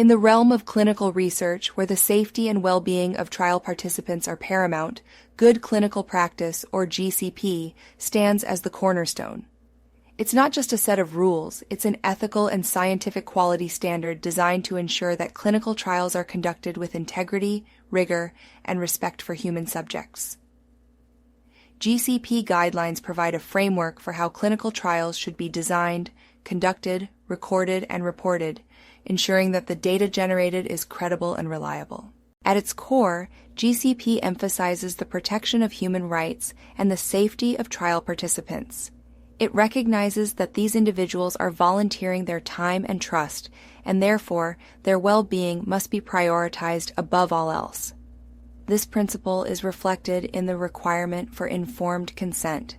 In the realm of clinical research, where the safety and well-being of trial participants are paramount, good clinical practice, or GCP, stands as the cornerstone. It's not just a set of rules, it's an ethical and scientific quality standard designed to ensure that clinical trials are conducted with integrity, rigor, and respect for human subjects. GCP guidelines provide a framework for how clinical trials should be designed, conducted, recorded, and reported, ensuring that the data generated is credible and reliable. At its core, GCP emphasizes the protection of human rights and the safety of trial participants. It recognizes that these individuals are volunteering their time and trust, and therefore their well-being must be prioritized above all else. This principle is reflected in the requirement for informed consent,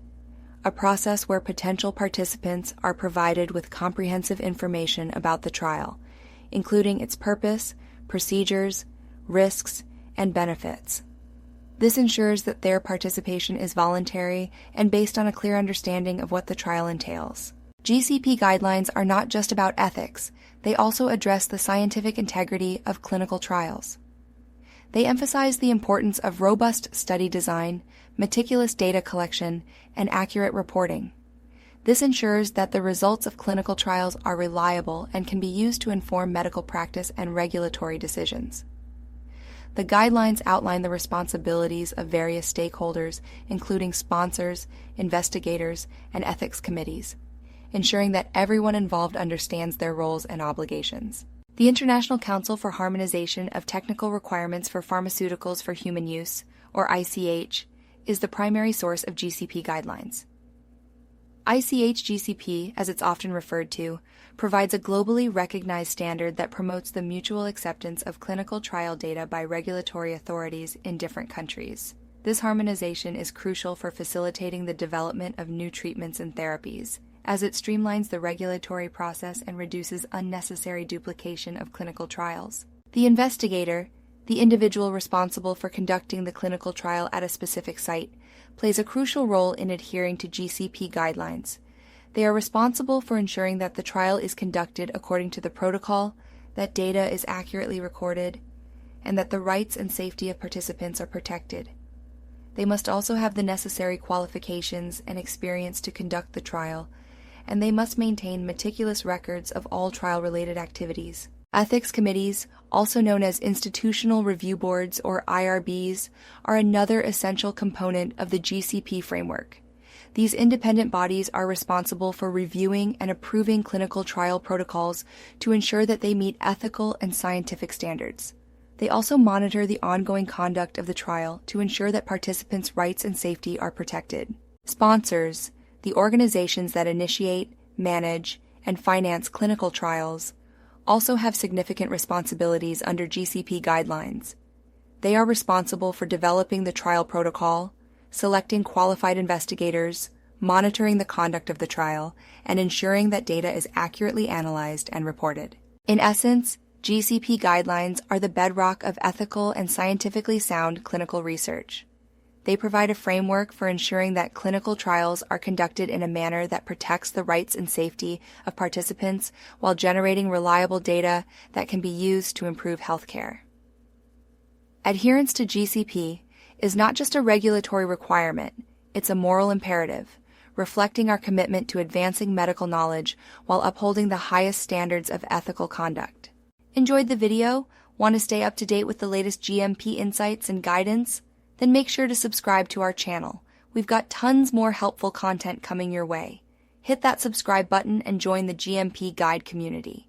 a process where potential participants are provided with comprehensive information about the trial, including its purpose, procedures, risks, and benefits. This ensures that their participation is voluntary and based on a clear understanding of what the trial entails. GCP guidelines are not just about ethics, they also address the scientific integrity of clinical trials. They emphasize the importance of robust study design, meticulous data collection, and accurate reporting. This ensures that the results of clinical trials are reliable and can be used to inform medical practice and regulatory decisions. The guidelines outline the responsibilities of various stakeholders, including sponsors, investigators, and ethics committees, ensuring that everyone involved understands their roles and obligations. The International Council for Harmonization of Technical Requirements for Pharmaceuticals for Human Use, or ICH, is the primary source of GCP guidelines. ICH-GCP, as it's often referred to, provides a globally recognized standard that promotes the mutual acceptance of clinical trial data by regulatory authorities in different countries. This harmonization is crucial for facilitating the development of new treatments and therapies, as it streamlines the regulatory process and reduces unnecessary duplication of clinical trials. The investigator, the individual responsible for conducting the clinical trial at a specific site, plays a crucial role in adhering to GCP guidelines. They are responsible for ensuring that the trial is conducted according to the protocol, that data is accurately recorded, and that the rights and safety of participants are protected. They must also have the necessary qualifications and experience to conduct the trial, and they must maintain meticulous records of all trial-related activities. Ethics committees, also known as institutional review boards or IRBs, are another essential component of the GCP framework. These independent bodies are responsible for reviewing and approving clinical trial protocols to ensure that they meet ethical and scientific standards. They also monitor the ongoing conduct of the trial to ensure that participants' rights and safety are protected. Sponsors, the organizations that initiate, manage, and finance clinical trials, also have significant responsibilities under GCP guidelines. They are responsible for developing the trial protocol, selecting qualified investigators, monitoring the conduct of the trial, and ensuring that data is accurately analyzed and reported. In essence, GCP guidelines are the bedrock of ethical and scientifically sound clinical research. They provide a framework for ensuring that clinical trials are conducted in a manner that protects the rights and safety of participants while generating reliable data that can be used to improve healthcare. Adherence to GCP is not just a regulatory requirement, it's a moral imperative, reflecting our commitment to advancing medical knowledge while upholding the highest standards of ethical conduct. Enjoyed the video? Want to stay up to date with the latest GMP insights and guidance? Then make sure to subscribe to our channel. We've got tons more helpful content coming your way. Hit that subscribe button and join the GMP Guide community.